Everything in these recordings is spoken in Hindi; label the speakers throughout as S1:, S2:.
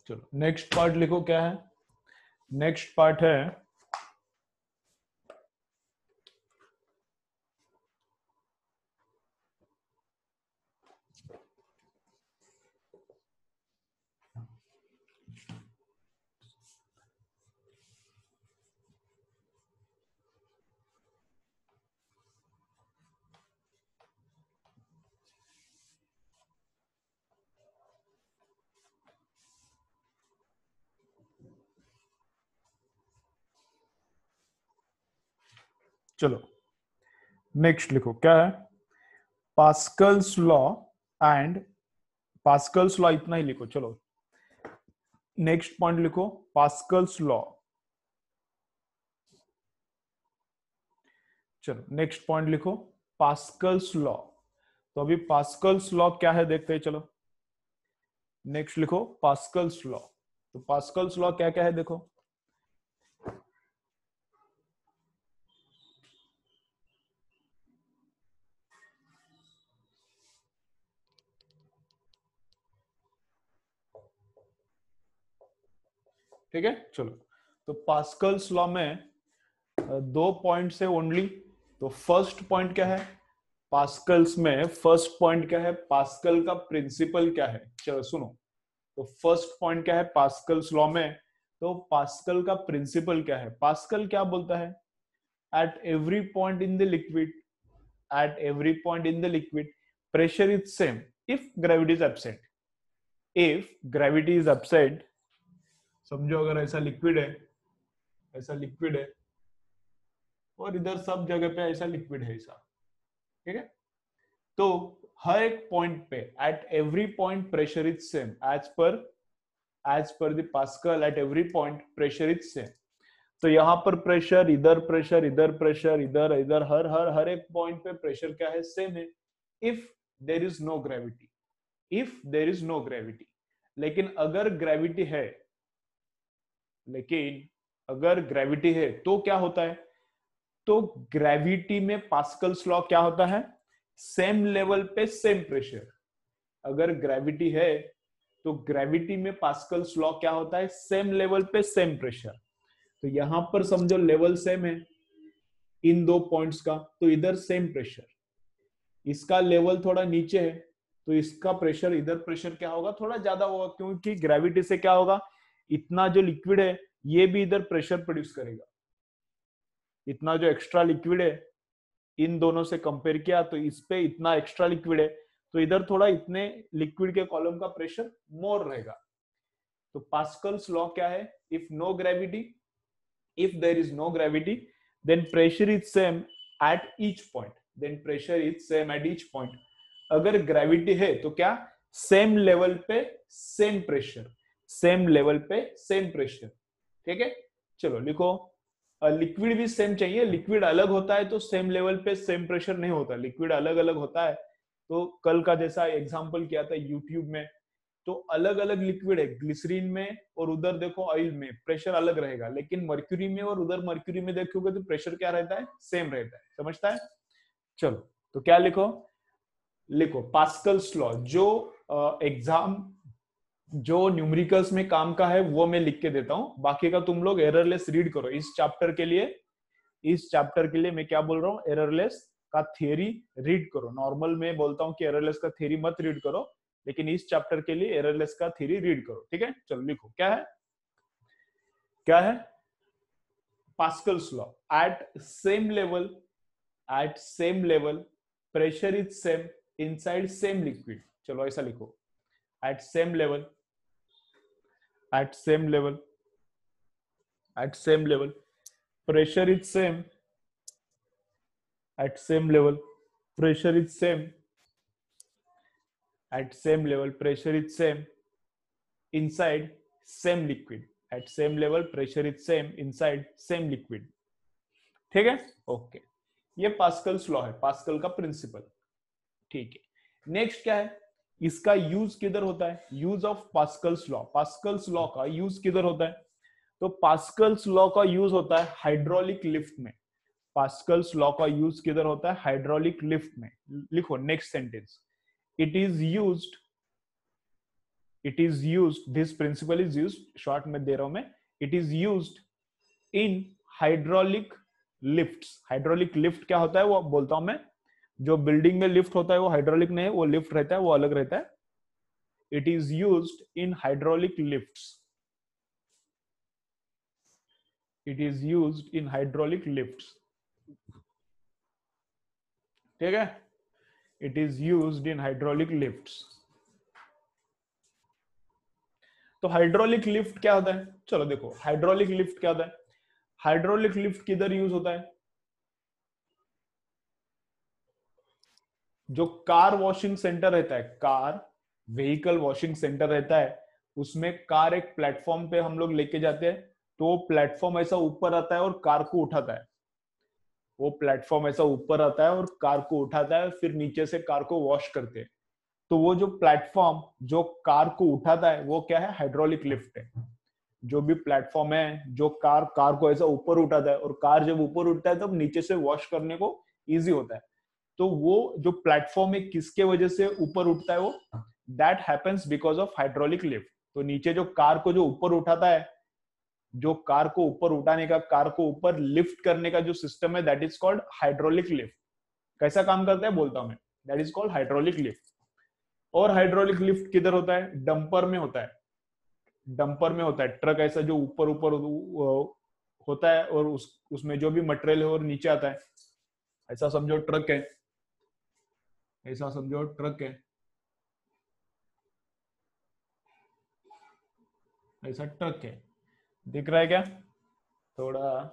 S1: चलो नेक्स्ट पार्ट लिखो, क्या है नेक्स्ट पार्ट है चलो नेक्स्ट लिखो, क्या है Pascal's law and Pascal's law, इतना ही लिखो। चलो नेक्स्ट पॉइंट लिखो पास्कल्स लॉ। चलो नेक्स्ट पॉइंट लिखो पास्कल्स लॉ। तो अभी पास्कल्स लॉ क्या है देखते हैं, चलो नेक्स्ट लिखो पास्कल्स लॉ। तो पास्कल्स लॉ क्या क्या है देखो। ठीक है, चलो तो पास्कल्स लॉ में दो पॉइंट है ओनली। तो फर्स्ट पॉइंट क्या है पास्कल्स में, फर्स्ट पॉइंट क्या है, पास्कल का प्रिंसिपल क्या है। चलो सुनो, तो फर्स्ट पॉइंट क्या है पास्कल्स लॉ में, तो पास्कल का प्रिंसिपल क्या है। पास्कल क्या बोलता है, eight every point in the liquid, eight every point in the liquid pressure is same if gravity is absent. If gravity is absent, समझो अगर ऐसा लिक्विड है, ऐसा लिक्विड है और इधर सब जगह पे ऐसा लिक्विड है ऐसा, ठीक है। तो हर एक पॉइंट पे at every point pressure is same as per the Pascal, at every point pressure is same. तो यहां पर प्रेशर, इधर प्रेशर, इधर प्रेशर, इधर इधर हर हर हर एक पॉइंट पे प्रेशर क्या है, सेम है। If there is no gravity, if there is no gravity. लेकिन अगर ग्रेविटी है, लेकिन अगर ग्रेविटी है तो क्या होता है, तो ग्रेविटी में पास्कल्स लॉ क्या होता है, सेम लेवल पे सेम प्रेशर। अगर ग्रेविटी है तो ग्रेविटी में पास्कल्स लॉ क्या होता है, सेम लेवल पे सेम प्रेशर। तो यहां पर समझो लेवल सेम है इन दो पॉइंट्स का, तो इधर सेम प्रेशर, इसका लेवल थोड़ा नीचे है तो इसका प्रेशर, इधर प्रेशर क्या होगा, थोड़ा ज्यादा होगा, क्योंकि ग्रेविटी से क्या होगा, इतना जो लिक्विड है ये भी इधर प्रेशर प्रोड्यूस करेगा। इतना जो एक्स्ट्रा लिक्विड है इन दोनों से कंपेयर किया तो इस पे इतना एक्स्ट्रा लिक्विड है, तो इधर थोड़ा इतने लिक्विड के कॉलम का प्रेशर मोर रहेगा। तो पास्कल्स लॉ क्या है, if no gravity, if there is no gravity then pressure is same at each point, then pressure is same at each point। अगर ग्रेविटी है तो क्या, सेम लेवल पे सेम प्रेशर, सेम लेवल पे सेम प्रेशर। ठीक है, चलो लिखो लिक्विड भी सेम चाहिए। लिक्विड अलग होता है तो सेम लेवल पे सेम प्रेशर नहीं होता, लिक्विड अलग अलग होता है। तो कल का जैसा एग्जांपल किया था यूट्यूब में, तो अलग अलग लिक्विड है, ग्लिसरीन में और उधर देखो ऑयल में प्रेशर अलग रहेगा, लेकिन मर्क्यूरी में और उधर मर्क्यूरी में देखोगे तो प्रेशर क्या रहता है, सेम रहता है। समझता है, चलो तो क्या लिखो, लिखो पास्कल्स लॉ। जो एग्जाम जो न्यूमेरिकल्स में काम का है वो मैं लिख के देता हूं, बाकी का तुम लोग एररलेस रीड करो इस चैप्टर के लिए। इस चैप्टर के लिए मैं क्या बोल रहा हूँ, एररलेस का थियरी रीड करो। नॉर्मल में बोलता हूँ कि एररलेस का थियरी मत रीड करो, लेकिन इस चैप्टर के लिए एररलेस का थियरी रीड करो। ठीक है, चलो लिखो क्या है, क्या है Pascal's law. At same level, at same level pressure is same inside same liquid. चलो ऐसा लिखो, at same level, at same level, at same level pressure is same, at same level pressure is same, at same level pressure is same inside same liquid, at same level pressure is same inside same liquid। ठीक है, ओके, ये पास्कल्स लॉ है, पास्कल का प्रिंसिपल। ठीक है, नेक्स्ट क्या है, इसका यूज किधर होता है, use of Pascal's law. Pascal's law का यूज किधर होता है, तो पास्कल्स लॉ का यूज होता है हाइड्रोलिक लिफ्ट में। पास्कल्स लॉ का यूज किधर होता है, हाइड्रोलिक लिफ्ट में। लिखो next sentence, it is used, it is use, this principle is use, short में दे रहा हूं मैं, it is use in hydraulic lift. Hydraulic lift क्या होता है वो बोलता हूं मैं, जो बिल्डिंग में लिफ्ट होता है वो हाइड्रोलिक नहीं है, वो लिफ्ट रहता है, वो अलग रहता है। It is use in hydraulic lift, it is use in hydraulic lift, ठीक है, it is use in hydraulic lift. तो हाइड्रोलिक लिफ्ट क्या होता है, चलो देखो हाइड्रोलिक लिफ्ट क्या होता है। हाइड्रोलिक लिफ्ट किधर यूज होता है, जो कार वॉशिंग सेंटर रहता है, कार व्हीकल वॉशिंग सेंटर रहता है, उसमें कार एक प्लेटफॉर्म पे हम लोग लेके जाते हैं, तो प्लेटफॉर्म ऐसा ऊपर आता है और कार को उठाता है, वो प्लेटफॉर्म ऐसा ऊपर आता है और कार को उठाता है, फिर नीचे से कार को वॉश करते हैं। तो वो जो प्लेटफॉर्म जो कार को उठाता है वो क्या है, हाइड्रोलिक लिफ्ट है। जो भी प्लेटफॉर्म है जो कार कार को ऐसा ऊपर उठाता है, और कार जब ऊपर उठता है तब नीचे से वॉश करने को इजी होता है। तो वो जो प्लेटफॉर्म है किसके वजह से ऊपर उठता है, वो that happens because of hydraulic lift. तो नीचे जो कार को जो ऊपर उठाता है, जो कार को ऊपर उठाने का, कार को ऊपर लिफ्ट करने का जो सिस्टम है, that is called hydraulic lift. कैसा काम करता है बोलता हूं मैं, that is called hydraulic lift. और हाइड्रोलिक लिफ्ट किधर होता है, डंपर में होता है। डंपर में होता है, ट्रक ऐसा जो ऊपर ऊपर होता है, और उसमें जो भी मटेरियल है और नीचे आता है। ऐसा समझो ट्रक है, ऐसा समझो ट्रक है, ऐसा ट्रक है, दिख रहा है क्या, थोड़ा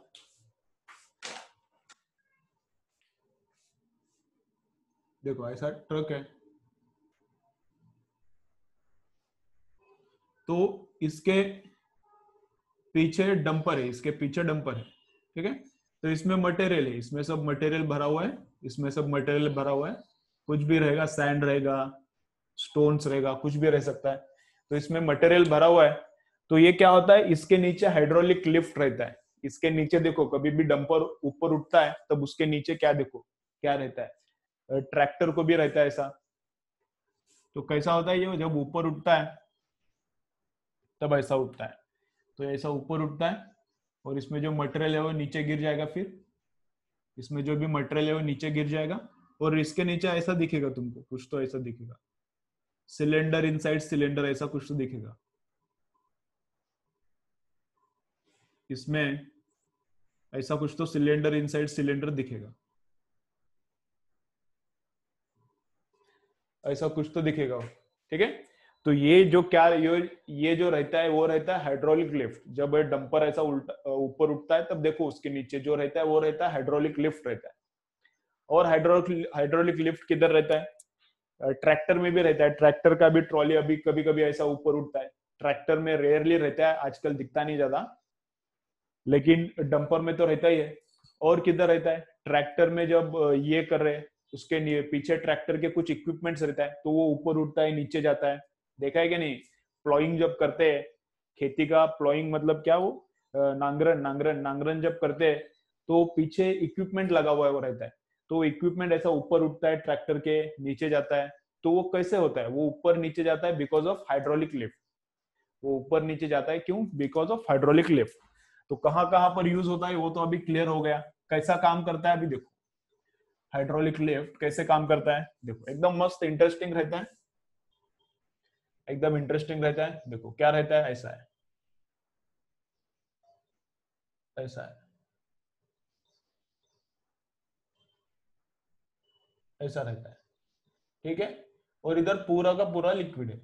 S1: देखो ऐसा ट्रक है, तो इसके पीछे डंपर है, इसके पीछे डंपर है, ठीक है। तो इसमें मटेरियल है, इसमें सब मटेरियल भरा हुआ है, इसमें सब मटेरियल भरा हुआ है, कुछ भी रहेगा, सैंड रहेगा, स्टोन्स रहेगा, कुछ भी रह सकता है। तो इसमें मटेरियल भरा हुआ है। तो ये क्या होता है, इसके नीचे हाइड्रोलिक लिफ्ट रहता है। इसके नीचे देखो, कभी भी डंपर ऊपर उठता है तब उसके नीचे क्या देखो, क्या रहता है, ट्रैक्टर को भी रहता है ऐसा। तो कैसा होता है, ये जब ऊपर उठता है तब ऐसा उठता है। तो ऐसा ऊपर उठता है, और इसमें जो मटेरियल है वो नीचे गिर जाएगा, फिर इसमें जो भी मटेरियल है वो नीचे गिर जाएगा, और इसके नीचे ऐसा दिखेगा तुमको, कुछ तो ऐसा दिखेगा, सिलेंडर इनसाइड सिलेंडर, ऐसा कुछ तो दिखेगा। इसमें ऐसा कुछ तो सिलेंडर इनसाइड सिलेंडर दिखेगा, ऐसा कुछ तो दिखेगा, ठीक है। तो ये जो क्या, ये जो रहता है वो रहता है हाइड्रोलिक लिफ्ट। जब डंपर ऐसा उल्टा ऊपर उठता है तब देखो उसके नीचे जो रहता है वो रहता है हाइड्रोलिक लिफ्ट रहता है। और हाइड्रोलिक लिफ्ट किधर रहता है, ट्रैक्टर में भी रहता है। ट्रैक्टर का भी ट्रॉली अभी कभी कभी ऐसा ऊपर उठता है, ट्रैक्टर में रेयरली रहता है, आजकल दिखता नहीं ज्यादा, लेकिन डंपर में तो रहता ही है। और किधर रहता है, ट्रैक्टर में जब ये कर रहे हैं, उसके पीछे ट्रैक्टर के कुछ इक्विपमेंट्स रहता है, तो वो ऊपर उठता है नीचे जाता है, देखा है कि नहीं। प्लॉइंग जब करते हैं, खेती का प्लॉइंग मतलब क्या, वो नांगरन नांगरन नांगरन जब करते हैं, तो पीछे इक्विपमेंट लगा हुआ है वो रहता है। तो इक्विपमेंट ऐसा ऊपर उठता है, ट्रैक्टर के नीचे जाता है। तो वो कैसे होता है, वो ऊपर नीचे जाता है बिकॉज ऑफ हाइड्रोलिक लिफ्ट। वो ऊपर नीचे जाता है क्यों, बिकॉज ऑफ हाइड्रोलिक लिफ्ट। तो कहां कहां पर यूज होता है वो तो अभी क्लियर हो गया। कैसा काम करता है अभी देखो, हाइड्रोलिक लिफ्ट कैसे काम करता है देखो, एकदम मस्त इंटरेस्टिंग रहता है, एकदम इंटरेस्टिंग रहता है। देखो क्या रहता है, ऐसा है, ऐसा है, ऐसा रहता है, ठीक है। और इधर पूरा का पूरा लिक्विड है,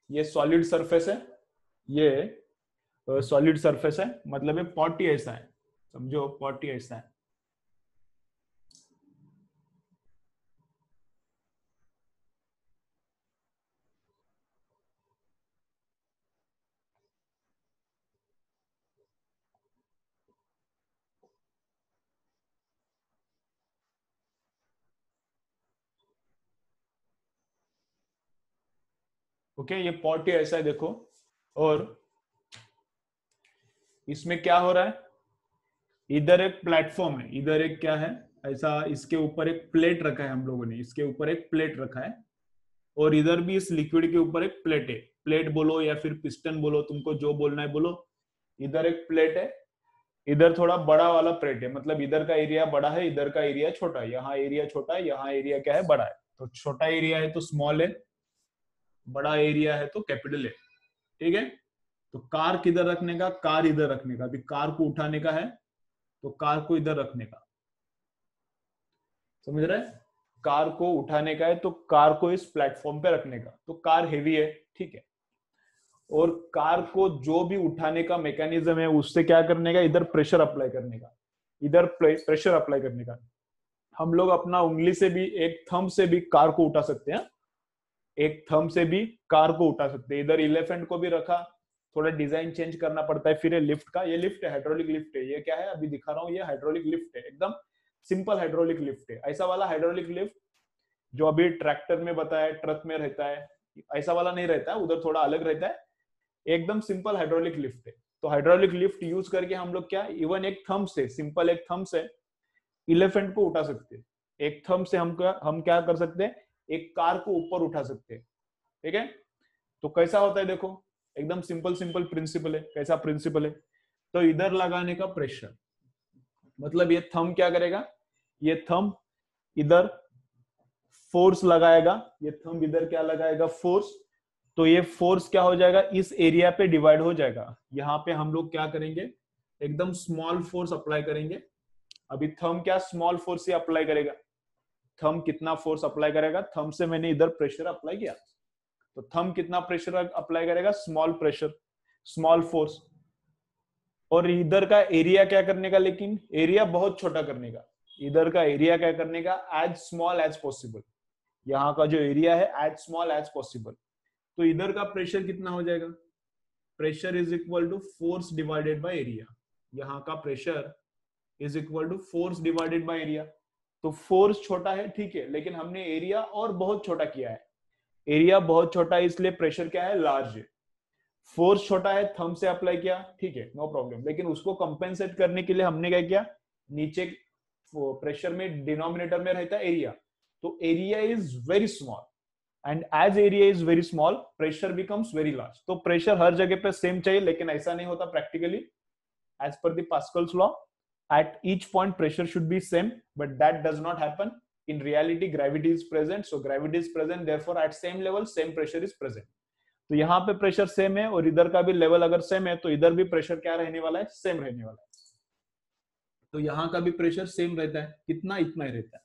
S1: ये सॉलिड सरफेस है, ये सॉलिड सरफेस है, मतलब ये पॉट ही ऐसा है, समझो पॉट ही ऐसा है। ओके, ये पॉट ही ऐसा है देखो। और इसमें क्या हो रहा है, इधर एक प्लेटफॉर्म है, इधर एक क्या है, ऐसा इसके ऊपर एक प्लेट रखा है, हम लोगों ने इसके ऊपर एक प्लेट रखा है। और इधर भी इस लिक्विड के ऊपर एक प्लेट है, प्लेट बोलो या फिर पिस्टन बोलो, तुमको जो बोलना है बोलो। इधर एक प्लेट है, इधर थोड़ा बड़ा वाला प्लेट है, मतलब इधर का एरिया बड़ा है, इधर का एरिया छोटा है, यहाँ एरिया छोटा है, यहाँ एरिया क्या है, बड़ा है। तो छोटा एरिया है तो स्मॉल है, बड़ा एरिया है तो कैपिटल है, ठीक है। तो कार किधर रखने का, कार इधर रखने का। अभी कार को उठाने का है तो कार को इधर रखने का, समझ रहे हैं? कार को उठाने का है तो कार को इस प्लेटफॉर्म पे रखने का। तो कार हेवी है, ठीक है, और कार को जो भी उठाने का मैकेनिज्म है उससे क्या करने का, इधर प्रेशर अप्लाई करने का, इधर प्रेशर अप्लाई करने का। हम लोग अपना उंगली से भी, एक थंब से भी कार को उठा सकते हैं, एक थंब से भी कार को उठा सकते हैं। इधर इलेफेंट को भी रखा, थोड़ा डिजाइन चेंज करना पड़ता है। फिर ये लिफ्ट का, ये लिफ्ट है, हाइड्रोलिक लिफ्ट है। ये क्या है अभी दिखा रहा हूँ, ये हाइड्रोलिक लिफ्ट है, एकदम सिंपल हाइड्रोलिक लिफ्ट है। ऐसा वाला हाइड्रोलिक लिफ्ट जो अभी ट्रैक्टर में बताया, ट्रक में रहता है, ऐसा वाला नहीं रहता है, उधर थोड़ा अलग रहता है। एकदम सिंपल हाइड्रोलिक लिफ्ट है। तो हाइड्रोलिक लिफ्ट यूज करके हम लोग क्या, इवन एक थंब से, सिंपल एक थंब से इलेफेंट को उठा सकते हैं। एक थंब से हम क्या कर सकते हैं, एक कार को ऊपर उठा सकते हैं, ठीक है। तो कैसा होता है देखो, एकदम सिंपल सिंपल प्रिंसिपल है। कैसा प्रिंसिपल है, तो इधर लगाने का प्रेशर, मतलब ये थंब क्या करेगा, ये थंब इधर फोर्स लगाएगा, ये थंब इधर क्या लगाएगा, फोर्स। तो ये फोर्स क्या हो जाएगा, इस एरिया पे डिवाइड हो जाएगा। यहाँ पे हम लोग क्या करेंगे, एकदम स्मॉल फोर्स अप्लाई करेंगे। अभी थंब क्या स्मॉल फोर्स से अप्लाई करेगा, थंब कितना फोर्स अप्लाई करेगा, थंब से मैंने इधर प्रेशर अप्लाई किया, तो थंब कितना प्रेशर अप्लाई करेगा, स्मॉल प्रेशर, स्मॉल फोर्स। और इधर का एरिया क्या करने का, लेकिन एरिया बहुत छोटा करने का। इधर का एरिया क्या करने का, एज स्मॉल एज पॉसिबल। यहाँ का जो एरिया है एज स्मॉल एज पॉसिबल। तो इधर का प्रेशर कितना हो जाएगा, pressure is equal to force divided by area. यहाँ का pressure is equal to force divided by area. तो फोर्स छोटा है, ठीक है, लेकिन हमने एरिया और बहुत छोटा किया है। एरिया बहुत छोटा है इसलिए प्रेशर क्या है, लार्ज है। फोर्स छोटा है, थंब से अप्लाई किया, ठीक है, नो प्रॉब्लम। लेकिन उसको कंपेंसेट करने के लिए हमने क्या किया, नीचे प्रेशर में डिनोमिनेटर में रहता है एरिया, तो area is very small, and as area is very small pressure becomes very large. तो प्रेशर हर जगह पे सेम चाहिए, लेकिन ऐसा नहीं होता practically. As per the Pascal's law, at each point pressure should be same, but that does not happen in reality. Gravity is present, so gravity is present, therefore at same level same pressure is present. तो यहाँ पे प्रेशर सेम है और इधर का भी लेवल अगर सेम है तो इधर भी प्रेशर क्या रहने वाला है, सेम रहने वाला है। तो यहाँ का भी प्रेशर सेम रहता है, कितना, इतना ही रहता है।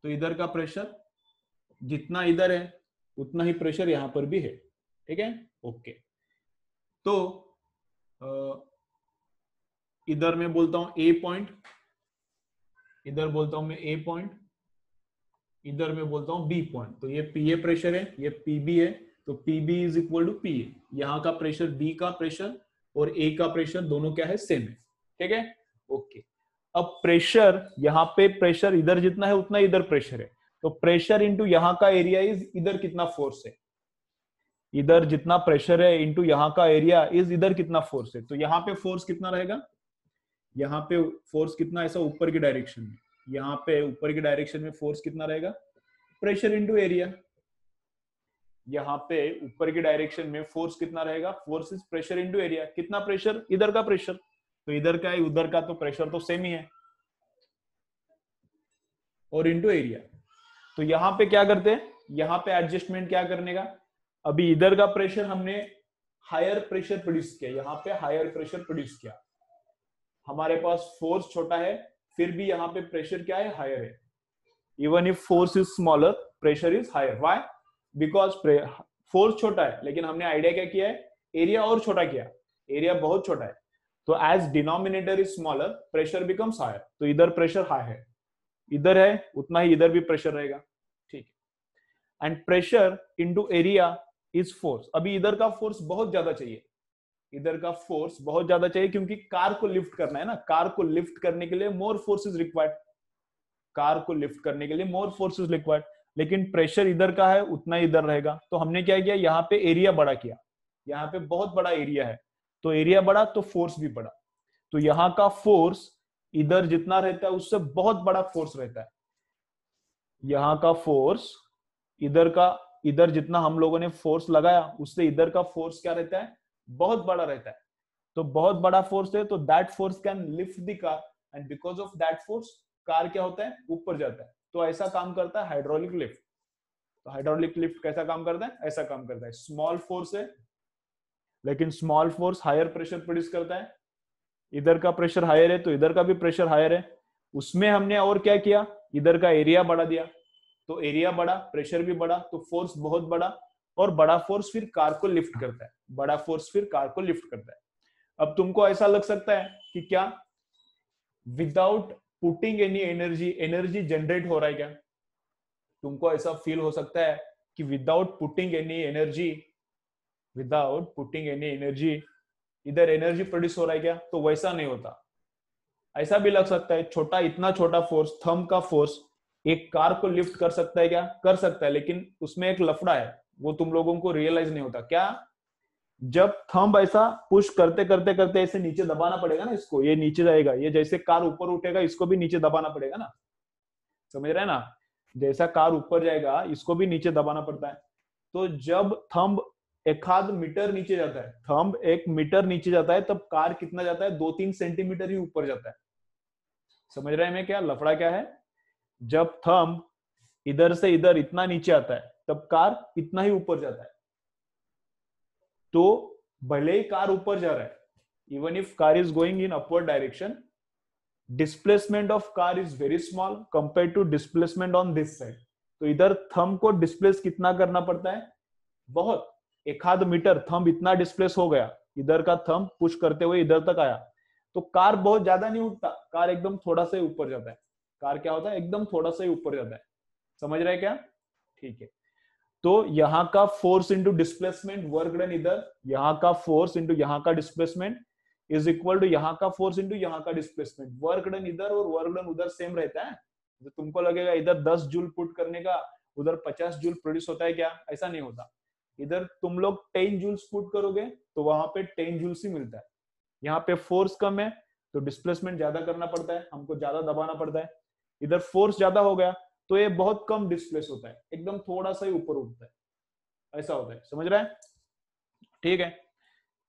S1: तो इधर का प्रेशर जितना इधर है उतना ही प्रेशर यहाँ पर भी है, ठीक है, ओके। तो इधर मैं बोलता हूं ए पॉइंट, इधर बोलता हूं मैं ए पॉइंट, इधर मैं बोलता हूं बी पॉइंट। तो ये पी ए प्रेशर है, ये पीबी है, तो PB is equal to P A. यहाँ का प्रेशर, बी का प्रेशर और ए का प्रेशर दोनों क्या है, सेम है, ठीक है, ओके। अब प्रेशर, यहाँ पे प्रेशर इधर जितना है उतना इधर प्रेशर है, तो प्रेशर इंटू यहाँ का एरिया इज इधर कितना फोर्स है, इधर जितना प्रेशर है इंटू यहाँ का एरिया इज इधर कितना फोर्स है। तो यहाँ पे फोर्स कितना रहेगा, यहाँ पे फोर्स कितना, ऐसा ऊपर की डायरेक्शन में, यहाँ पे ऊपर की डायरेक्शन में फोर्स कितना रहेगा, प्रेशर इंटू एरिया। यहाँ पे ऊपर की डायरेक्शन में फोर्स कितना रहेगा, force is pressure into area. कितना प्रेशर, इधर का प्रेशर, तो इधर का है उधर का, तो प्रेशर तो सेम ही है, और इंटू एरिया। तो यहाँ पे क्या करते हैं, यहाँ पे एडजस्टमेंट क्या करने का, अभी इधर का प्रेशर हमने हायर प्रेशर प्रोड्यूस किया, यहाँ पे हायर प्रेशर प्रोड्यूस किया, हमारे पास फोर्स छोटा है फिर भी यहाँ पे प्रेशर क्या है, हायर है। Even if force is smaller pressure is higher, why, because force छोटा है, लेकिन हमने आइडिया क्या किया है, एरिया और छोटा किया, एरिया बहुत छोटा है। तो as denominator is smaller pressure becomes higher, तो इधर प्रेशर हाई है, इधर है उतना ही इधर भी प्रेशर रहेगा, ठीक है। And pressure into area is force. अभी इधर का फोर्स बहुत ज्यादा चाहिए, इधर का फोर्स बहुत ज्यादा चाहिए, क्योंकि कार को लिफ्ट करना है ना, कार को लिफ्ट करने के लिए more force is required, car को लिफ्ट करने के लिए मोर फोर्स इज रिक्वायर्ड। लेकिन प्रेशर इधर का है उतना इधर रहेगा, तो हमने क्या किया, यहाँ पे एरिया बड़ा किया, यहाँ पे बहुत बड़ा एरिया है, तो एरिया बड़ा तो फोर्स भी बड़ा। तो यहाँ का फोर्स इधर जितना रहता है उससे बहुत बड़ा फोर्स रहता है, यहाँ का फोर्स इधर का इधर जितना हम लोगों ने फोर्स लगाया उससे इधर का फोर्स क्या रहता है, बहुत बड़ा रहता है। तो बहुत बड़ा फोर्स है तो that force can lift the car, and because of that force car क्या होता है, ऊपर जाता है। तो ऐसा काम करता है हाइड्रोलिक लिफ्ट। तो हाइड्रोलिक लिफ्ट कैसा काम करता है, ऐसा काम करता है। स्मॉल फोर्स है लेकिन small force higher pressure produce करता है। इधर का प्रेशर हायर है तो इधर का भी प्रेशर हायर है। उसमें हमने और क्या किया, इधर का एरिया बढ़ा दिया। तो एरिया बढ़ा, प्रेशर भी बढ़ा, तो फोर्स बहुत बड़ा, और बड़ा फोर्स फिर कार को लिफ्ट करता है। बड़ा फोर्स फिर कार को लिफ्ट करता है। अब तुमको ऐसा लग सकता है कि क्या without putting any energy, energy generate हो रहा है क्या? तुमको ऐसा फील हो सकता है कि without putting any energy, without putting any energy इधर एनर्जी प्रोड्यूस हो रहा है क्या? तो वैसा नहीं होता। ऐसा भी लग सकता है छोटा, इतना छोटा फोर्स, थंब का फोर्स एक कार को लिफ्ट कर सकता है क्या? कर सकता है, लेकिन उसमें एक लफड़ा है, वो तुम लोगों को रियलाइज नहीं होता। क्या? जब थंब ऐसा पुश करते करते करते ऐसे नीचे दबाना पड़ेगा ना इसको, ये नीचे जाएगा, ये जैसे कार ऊपर उठेगा इसको भी नीचे दबाना पड़ेगा ना, समझ रहे हैं ना? जैसा कार ऊपर जाएगा इसको भी नीचे दबाना पड़ता है। तो जब थंब एक आध मीटर नीचे जाता है, थंब 1 मीटर नीचे जाता है, तब कार कितना जाता है, 2-3 सेंटीमीटर ही ऊपर जाता है। समझ रहे हैं मैं क्या लफड़ा क्या है? जब थंब इधर से इधर इतना नीचे आता है तब कार इतना ही ऊपर जाता है। तो भले ही कार ऊपर जा रहा है, even if car is going in upward direction, displacement of car is very small compare to displacement on this side. तो इधर थंब को डिस्प्लेस कितना करना पड़ता है, बहुत, 1 आध मीटर थंब इतना डिस्प्लेस हो गया, इधर का थंब पुश करते हुए इधर तक आया। तो कार बहुत ज्यादा नहीं उठता, कार एकदम थोड़ा सा ही ऊपर जाता है। कार क्या होता है, एकदम थोड़ा सा ही ऊपर जाता है। समझ रहे हैं क्या? ठीक है। तो यहाँ का force into displacement work done इधर, यहाँ का फोर्स इंटू यहाँ का डिस्प्लेसमेंट इज इक्वल टू यहाँ का फोर्स इंटू यहाँ का डिस्प्लेसमेंट। वर्क डन इधर और वर्क डन उधर सेम रहता है। तो तुमको लगेगा इधर 10 जूल पुट करने का उधर 50 जूल प्रोड्यूस होता है क्या? ऐसा नहीं होता। इधर तुम लोग 10 जूल्स पुट करोगे तो वहां पे 10 जूल्स ही मिलता है। यहाँ पे फोर्स कम है तो डिस्प्लेसमेंट ज्यादा करना पड़ता है, हमको ज्यादा दबाना पड़ता है। इधर फोर्स ज्यादा हो गया तो ये बहुत कम डिस्प्लेस होता है, एकदम थोड़ा सा ही ऊपर उठता है। ऐसा होता है, समझ रहे हैं? ठीक है,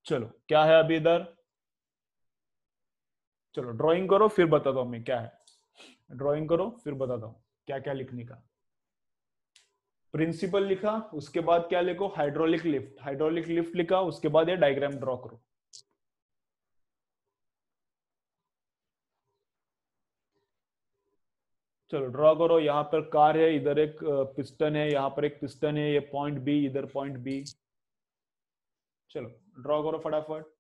S1: चलो क्या है अभी इधर, चलो ड्राइंग करो फिर बताता हूं मैं क्या है। ड्राइंग करो फिर बताता हूं क्या क्या लिखने का। प्रिंसिपल लिखा, उसके बाद क्या लिखो, हाइड्रोलिक लिफ्ट। हाइड्रोलिक लिफ्ट लिखा, उसके बाद ये डायग्राम ड्रॉ करो। चलो ड्रॉ करो। यहाँ पर कार है, इधर एक पिस्टन है, यहाँ पर एक पिस्टन है, ये पॉइंट बी, इधर पॉइंट बी। चलो ड्रॉ करो फटाफट।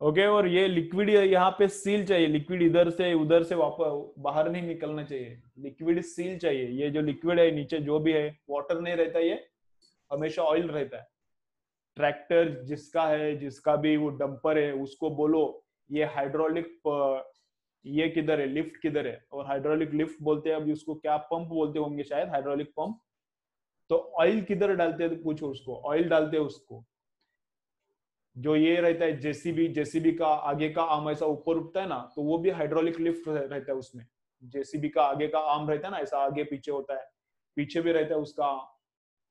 S1: ओके, और ये लिक्विड यहाँ पे सील चाहिए, लिक्विड इधर से उधर से वापस बाहर नहीं निकलना चाहिए, लिक्विड सील चाहिए। ये जो लिक्विड है नीचे जो भी है, वाटर नहीं रहता, ये हमेशा ऑयल रहता है। ट्रैक्टर जिसका है, जिसका भी वो डंपर है, उसको बोलो ये हाइड्रोलिक, ये किधर है, लिफ्ट किधर है, और हाइड्रोलिक लिफ्ट बोलते हैं, अभी उसको क्या पंप बोलते होंगे शायद, हाइड्रोलिक पंप। तो ऑयल किधर डालते हैं, तो पूछो उसको, ऑयल डालते हैं उसको। जो ये रहता है जेसीबी, जेसीबी का आगे का आर्म ऐसा ऊपर उठता है ना, तो वो भी हाइड्रोलिक लिफ्ट रहता है उसमें। जेसीबी का आगे का आर्म रहता है ना, ऐसा आगे पीछे होता है, पीछे भी रहता है उसका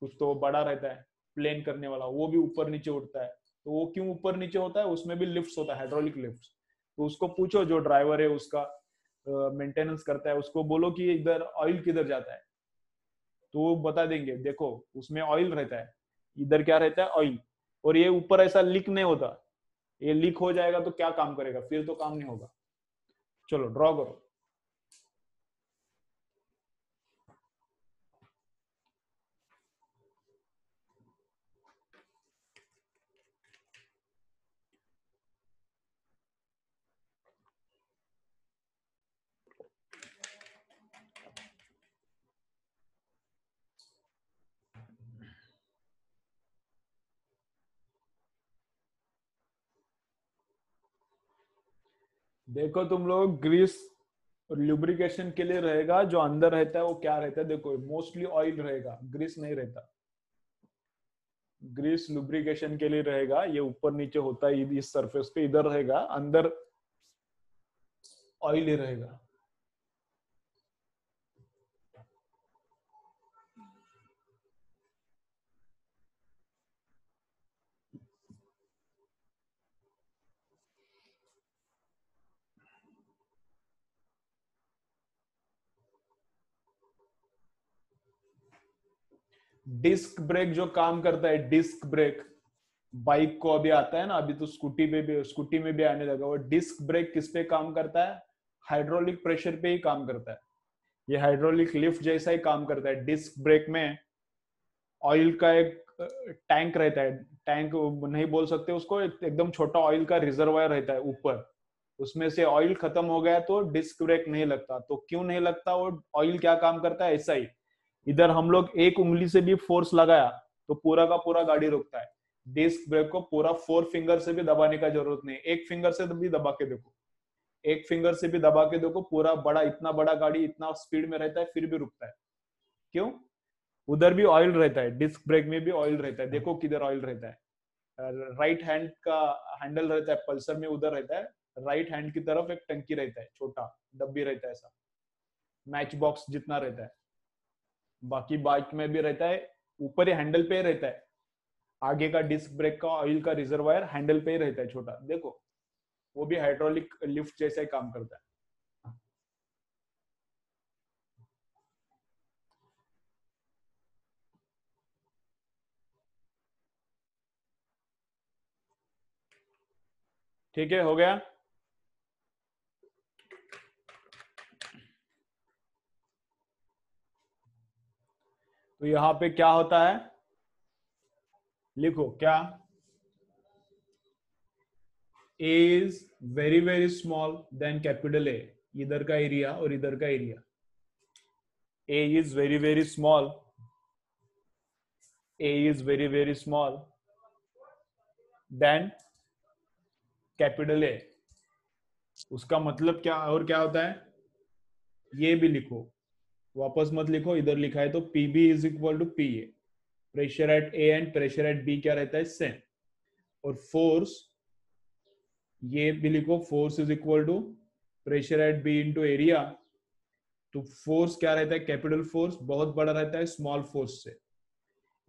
S1: कुछ तो बड़ा रहता है प्लेन करने वाला, वो भी ऊपर नीचे उठता है। तो वो क्यों ऊपर नीचे होता है, उसमें भी लिफ्ट होता है, हाइड्रोलिक लिफ्ट। तो उसको पूछो, जो ड्राइवर है उसका मेंटेनेंस करता है, उसको बोलो कि इधर ऑयल किधर जाता है, तो वो बता देंगे, देखो उसमें ऑयल रहता है, इधर क्या रहता है, ऑयल। और ये ऊपर ऐसा लीक नहीं होता, ये लीक हो जाएगा तो क्या काम करेगा, फिर तो काम नहीं होगा। चलो ड्रॉ करो। देखो तुम लोग, ग्रीस और लुब्रिकेशन के लिए रहेगा, जो अंदर रहता है वो क्या रहता है, देखो मोस्टली ऑयल रहेगा, ग्रीस नहीं रहता। ग्रीस लुब्रिकेशन के लिए रहेगा, ये ऊपर नीचे होता है इस सरफेस पे, इधर रहेगा अंदर ऑयल ही रहेगा। डिस्क ब्रेक जो काम करता है, डिस्क ब्रेक बाइक को अभी आता है ना, अभी तो स्कूटी में भी आने लगा। वो डिस्क ब्रेक किस पे काम करता है? हाइड्रोलिक प्रेशर पे ही काम करता है। ये हाइड्रोलिक लिफ्ट जैसा ही काम करता है। डिस्क ब्रेक में ऑयल का एक टैंक रहता है, टैंक नहीं बोल सकते उसको, एकदम छोटा ऑयल का रिजर्वायर रहता है ऊपर। उसमें से ऑयल खत्म हो गया तो डिस्क ब्रेक नहीं लगता। तो क्यों नहीं लगता? वो ऑयल क्या काम करता है, ऐसा ही इधर हम लोग एक उंगली से भी फोर्स लगाया तो पूरा का पूरा गाड़ी रुकता है। डिस्क ब्रेक को पूरा 4 फिंगर से भी दबाने का जरूरत नहीं, एक फिंगर से भी दबा के देखो, एक फिंगर से भी दबा के देखो, पूरा बड़ा, इतना बड़ा गाड़ी इतना स्पीड में रहता है फिर भी रुकता है। क्यों? उधर भी ऑयल रहता है, डिस्क ब्रेक में भी ऑयल रहता है। देखो किधर ऑयल रहता है, राइट हैंड का हैंडल रहता है पल्सर में, उधर रहता है राइट हैंड की तरफ एक टंकी रहता है, छोटा डब्बी रहता है, ऐसा मैच बॉक्स जितना रहता है। बाकी बाइक में भी रहता है, ऊपर ही हैंडल पे ही रहता है। आगे का डिस्क ब्रेक का ऑयल का रिजर्वायर हैंडल पे ही रहता है छोटा, देखो वो भी हाइड्रोलिक लिफ्ट जैसा ही काम करता है। ठीक है, हो गया। तो यहाँ पे क्या होता है, लिखो क्या, A is very very small than capital A, इधर का एरिया और इधर का area. A is very very small, A is very very small than capital A। उसका मतलब क्या और क्या होता है, ये भी लिखो, वापस मत लिखो, इधर लिखा है तो PB is equal to PA। Pressure at A and pressure at B क्या रहता है, सेम। और फोर्स, ये भी लिखो, force is equal to pressure at B into area. तो फोर्स क्या रहता है, कैपिटल फोर्स बहुत बड़ा रहता है स्मॉल फोर्स से।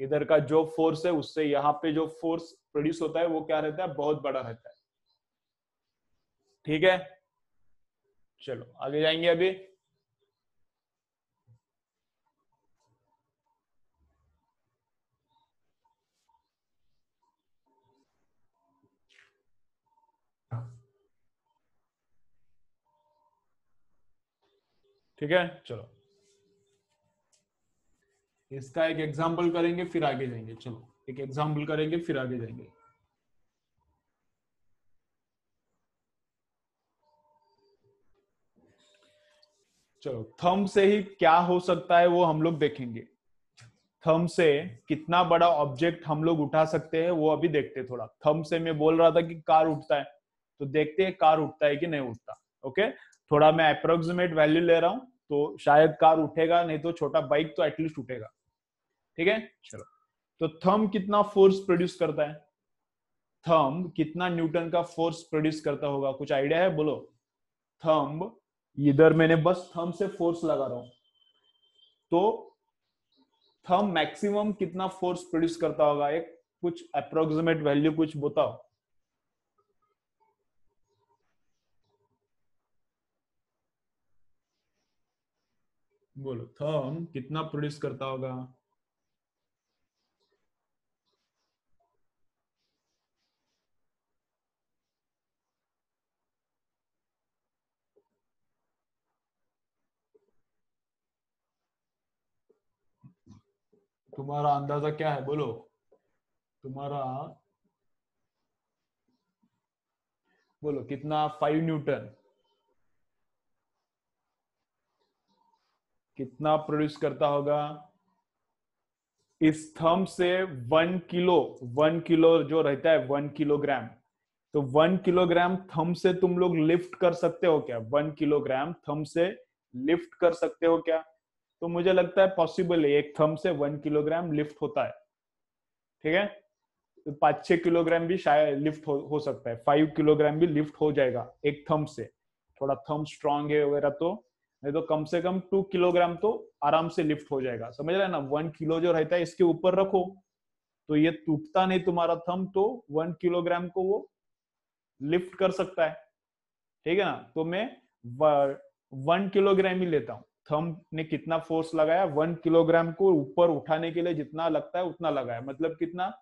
S1: इधर का जो फोर्स है उससे यहाँ पे जो फोर्स प्रोड्यूस होता है वो क्या रहता है, बहुत बड़ा रहता है। ठीक है, चलो आगे जाएंगे अभी। ठीक है, चलो इसका एक एग्जांपल करेंगे फिर आगे जाएंगे। चलो एक एग्जांपल करेंगे फिर आगे जाएंगे। चलो थंब से ही क्या हो सकता है वो हम लोग देखेंगे। थंब से कितना बड़ा ऑब्जेक्ट हम लोग उठा सकते हैं वो अभी देखते हैं थोड़ा। थंब से मैं बोल रहा था कि कार उठता है, तो देखते हैं कार उठता है कि नहीं उठता। ओके, थोड़ा मैं अप्रोक्सीमेट वैल्यू ले रहा हूं, तो शायद कार उठेगा, नहीं तो छोटा बाइक तो एटलीस्ट उठेगा। ठीक है, चलो। तो थंब कितना फोर्स प्रोड्यूस करता है, थंब कितना न्यूटन का फोर्स प्रोड्यूस करता होगा, कुछ आइडिया है, बोलो। थंब, इधर मैंने बस थंब से फोर्स लगा रहा हूं, तो थंब मैक्सिमम कितना फोर्स प्रोड्यूस करता होगा, एक कुछ अप्रोक्सीमेट वैल्यू कुछ बताओ। बोलो थंब कितना प्रोड्यूस करता होगा। तुम्हारा अंदाजा क्या है, बोलो तुम्हारा, बोलो कितना, 5 न्यूटन कितना प्रोड्यूस करता होगा इस थंब से। 1 किलो, 1 किलो जो रहता है 1 किलोग्राम, तो 1 किलोग्राम थंब से तुम लोग लिफ्ट कर सकते हो क्या, 1 किलोग्राम थंब से लिफ्ट कर सकते हो क्या? तो मुझे लगता है पॉसिबल है, एक थंब से 1 किलोग्राम लिफ्ट होता है। ठीक है, तो 5-6 किलोग्राम भी शायद लिफ्ट हो सकता है, 5 किलोग्राम भी लिफ्ट हो जाएगा एक थंब से। थोड़ा थंब स्ट्रांग है वगैरह तो, नहीं तो कम से कम 2 किलोग्राम तो आराम से लिफ्ट हो जाएगा, समझ रहे हैं ना। 1 किलो जो रहता है इसके ऊपर रखो तो ये टूटता नहीं तुम्हारा थंब, तो 1 किलोग्राम को वो लिफ्ट कर सकता है, ठीक है ना। तो मैं 1 किलोग्राम ही लेता हूँ। थंब ने कितना फोर्स लगाया, 1 किलोग्राम को ऊपर उठाने के लिए जितना लगता है उतना लगाया, मतलब कितना,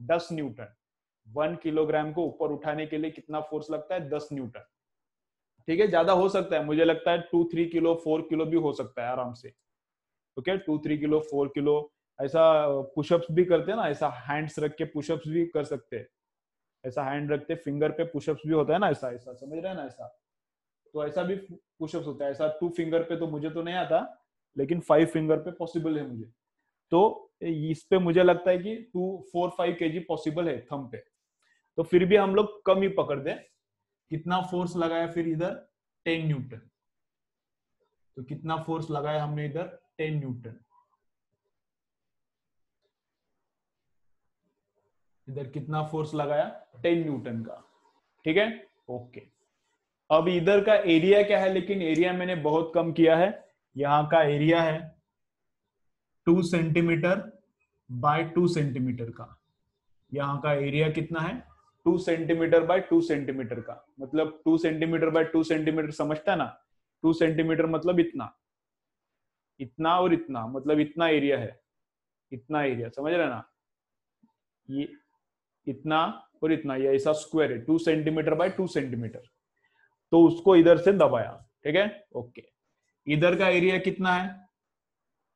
S1: 10 न्यूटन। 1 किलोग्राम को ऊपर उठाने के लिए कितना फोर्स लगता है, 10 न्यूटन, ठीक है। ज्यादा हो सकता है, मुझे लगता है 2-3 किलो 4 किलो भी हो सकता है आराम से, ओके। 2-3 किलो 4 किलो ऐसा। पुशअप्स भी करते हैं ना, ऐसा हैंड्स रख के पुशअप्स भी कर सकते हैं, ऐसा हैंड रखते फिंगर पे पुशअप्स भी होता है ना, ऐसा ऐसा, समझ रहे हैं ना, ऐसा। तो ऐसा भी पुशअप्स होता है, ऐसा 2 फिंगर पे तो मुझे तो नहीं आता, लेकिन 5 फिंगर पे पॉसिबल है मुझे। तो इस पे मुझे लगता है कि 2-4-5 केजी पॉसिबल है थंब पे। तो फिर भी हम लोग कम ही पकड़ दे। कितना फोर्स लगाया फिर इधर, 10 न्यूटन। तो कितना फोर्स लगाया हमने इधर, 10 न्यूटन। इधर कितना फोर्स लगाया, 10 न्यूटन का, ठीक है, ओके। अब इधर का एरिया क्या है, लेकिन एरिया मैंने बहुत कम किया है। यहाँ का एरिया है 2 सेंटीमीटर बाय 2 सेंटीमीटर का। यहाँ का एरिया कितना है, 2 सेंटीमीटर बाय 2 सेंटीमीटर का। मतलब 2 सेंटीमीटर बाय 2 सेंटीमीटर, समझता है ना। 2 सेंटीमीटर मतलब इतना, इतना और इतना, मतलब इतना एरिया है, इतना एरिया, समझ रहे ना। ये इतना और इतना, ये ऐसा स्क्वायर है, 2 सेंटीमीटर बाय 2 सेंटीमीटर। तो उसको इधर से दबाया, ठीक है, ओके। इधर का एरिया कितना है,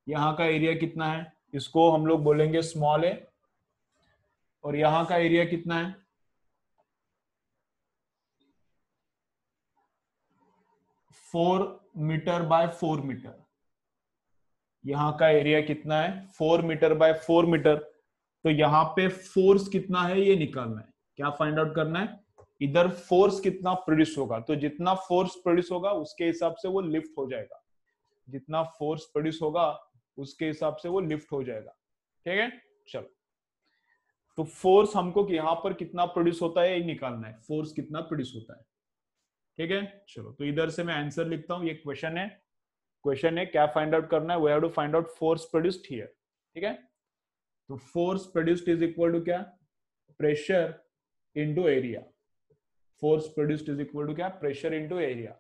S1: यहाँ का एरिया कितना है, इसको हम लोग बोलेंगे स्मॉल ए। और यहाँ का एरिया कितना है, 4 मीटर बाय 4 मीटर। यहाँ का एरिया कितना है, 4 मीटर बाय 4 मीटर। तो यहाँ पे फोर्स कितना है ये निकालना है, क्या फाइंड आउट करना है, इधर फोर्स कितना प्रोड्यूस होगा। तो जितना फोर्स प्रोड्यूस होगा उसके हिसाब से वो लिफ्ट हो जाएगा, जितना फोर्स प्रोड्यूस होगा उसके हिसाब से वो लिफ्ट हो जाएगा, ठीक है। चलो, तो फोर्स हमको कि यहाँ पर कितना प्रोड्यूस होता है ये निकालना है, फोर्स कितना प्रोड्यूस होता है, ठीक है। चलो, तो इधर से मैं आंसर लिखता हूँ, ये क्वेश्चन है। क्वेश्चन है क्या फाइंड आउट करना है, we have to find out force produced here, ठीक है। तो force produced is equal to क्या, pressure into area. Force produced is equal to क्या, प्रेशर इनटू एरिया।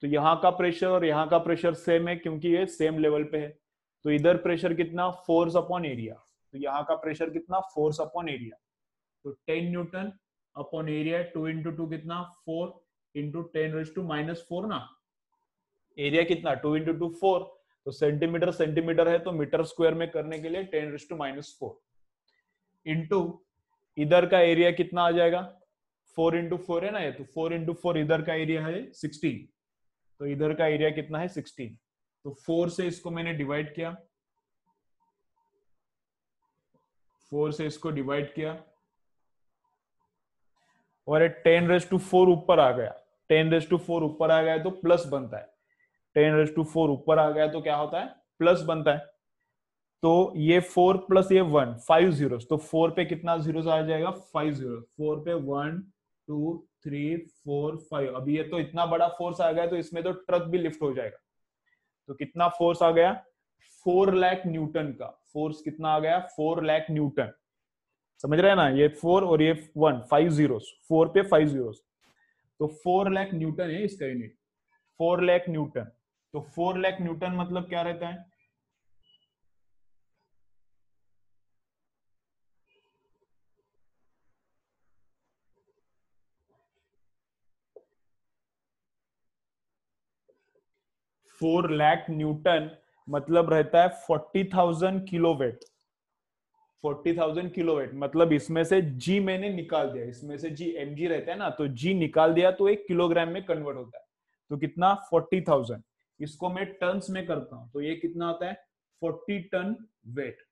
S1: तो यहाँ का प्रेशर और यहाँ का प्रेशर सेम है क्योंकि ये सेम लेवल पे है। तो इधर प्रेशर कितना, फोर्स अपॉन एरिया। तो यहाँ का प्रेशर कितना, फोर्स अपॉन एरिया। तो 10 न्यूटन अपॉन एरिया, 2 इंटू 2 कितना, 4 इंटू 10⁻⁻⁴ ना। एरिया कितना, 2 इंटू 2 4। तो सेंटीमीटर सेंटीमीटर है तो मीटर स्क्वायर में करने के लिए 10⁻⁻⁴ इंटू इधर का एरिया कितना आ जाएगा, 4 इंटू 4 है ना ये, तो 4 इंटू 4 इधर का एरिया है 16। तो इधर का एरिया कितना है, 16। तो 4 से इसको मैंने डिवाइड किया, 4 से इसको डिवाइड किया और 10⁻⁴ ऊपर आ गया। 10⁻⁴ ऊपर आ गया तो प्लस बनता है। 10⁻⁴ ऊपर आ गया तो क्या होता है, प्लस बनता है। तो ये 4 प्लस ये 1, 5 जीरोस। तो 4 पे कितना जीरोस आ जाएगा, 5 जीरो। 4 पे 1 2 3 4 5। अभी ये तो इतना बड़ा फोर्स आ गया तो इसमें तो ट्रक भी लिफ्ट हो जाएगा। तो कितना फोर्स आ गया, 4 लाख न्यूटन का फोर्स कितना आ गया, 4 लाख न्यूटन। समझ रहे हैं ना, ये 4 और ये 1, 5 जीरोस, 4 पे 5 जीरोस। तो 4 लाख न्यूटन है इसका यूनिट, 4 लाख न्यूटन। तो 4 लाख न्यूटन मतलब क्या रहता है, 4 लाख न्यूटन मतलब रहता है 40,000 किलोवेट। 40,000 किलोवेट मतलब इसमें से जी मैंने निकाल दिया, इसमें से जी एम जी रहता है ना, तो जी निकाल दिया तो एक किलोग्राम में कन्वर्ट होता है। तो कितना, 40,000। इसको मैं टन्स में करता हूं तो ये कितना होता है, 40 टन वेट।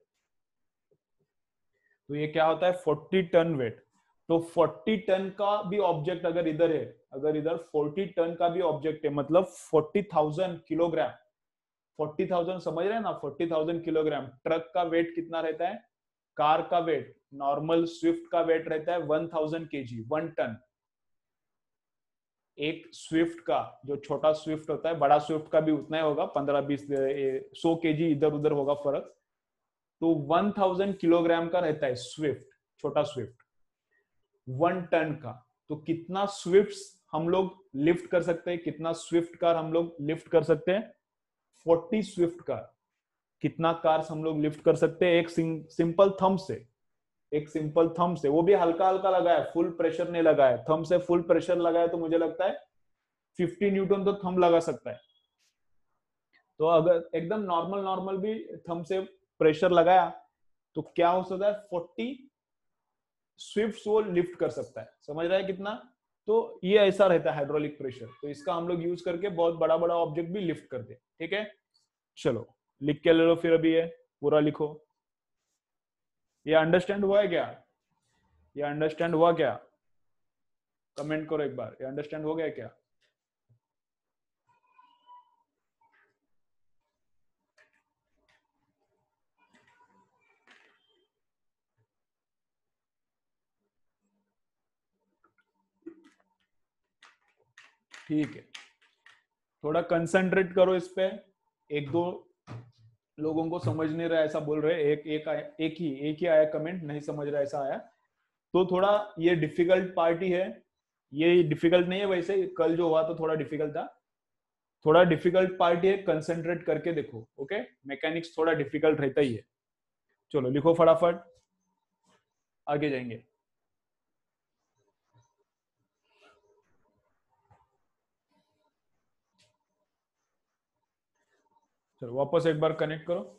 S1: तो ये क्या होता है, 40 टन वेट। तो 40 टन का भी ऑब्जेक्ट अगर इधर है, अगर इधर 40 टन का भी ऑब्जेक्ट है, मतलब 40,000 किलोग्राम। 40,000 समझ रहे हैं ना, 40,000 किलोग्राम। ट्रक का वेट कितना रहता है, कार का वेट, नॉर्मल स्विफ्ट का वेट रहता है 1000 केजी, 1 टन। एक स्विफ्ट का, जो छोटा स्विफ्ट होता है, बड़ा स्विफ्ट का भी उतना ही होगा, 15-20 100 केजी इधर उधर होगा फर्क। तो 1000 किलोग्राम का रहता है स्विफ्ट, छोटा स्विफ्ट 1 टन का। तो कितना स्विफ्ट हम लोग लिफ्ट कर सकते हैं, कितना स्विफ्ट कार हम लोग लिफ्ट कर सकते हैं? 40 स्विफ्ट कार। कितना कार्स हम लोग लिफ्ट कर सकते हैं एक सिंपल थंब से, एक सिंपल थंब से, वो भी हल्का हल्का लगाया, फुल प्रेशर नहीं लगाया। थंब से फुल प्रेशर लगाया तो मुझे लगता है 50 न्यूटन तो थंब लगा सकता है। तो अगर एकदम नॉर्मल नॉर्मल भी थंब से प्रेशर लगाया तो क्या हो सकता है, 40 स्विफ्ट वो लिफ्ट कर सकता है। समझ रहा है कितना? तो ये ऐसा रहता है हाइड्रोलिक प्रेशर। तो इसका हम लोग यूज करके बहुत बड़ा बड़ा ऑब्जेक्ट भी लिफ्ट करते हैं। ठीक है, चलो लिख के ले लो फिर। अभी ये पूरा लिखो। ये अंडरस्टैंड हुआ है क्या? ये अंडरस्टैंड हुआ क्या? कमेंट करो एक बार, ये अंडरस्टैंड हो गया क्या? ठीक है, थोड़ा कंसंट्रेट करो इस पे। एक दो लोगों को समझ नहीं रहा ऐसा बोल रहे, एक ही आया कमेंट, नहीं समझ रहा ऐसा आया। तो थोड़ा ये डिफिकल्ट पार्ट ही है। ये डिफिकल्ट नहीं है वैसे, कल जो हुआ तो थोड़ा डिफिकल्ट था। थोड़ा डिफिकल्ट पार्ट है, कंसंट्रेट करके देखो। ओके, मैकेनिक्स थोड़ा डिफिकल्ट रहता ही है। चलो लिखो फटाफट, आगे जाएंगे। चलो वापस एक बार कनेक्ट करो।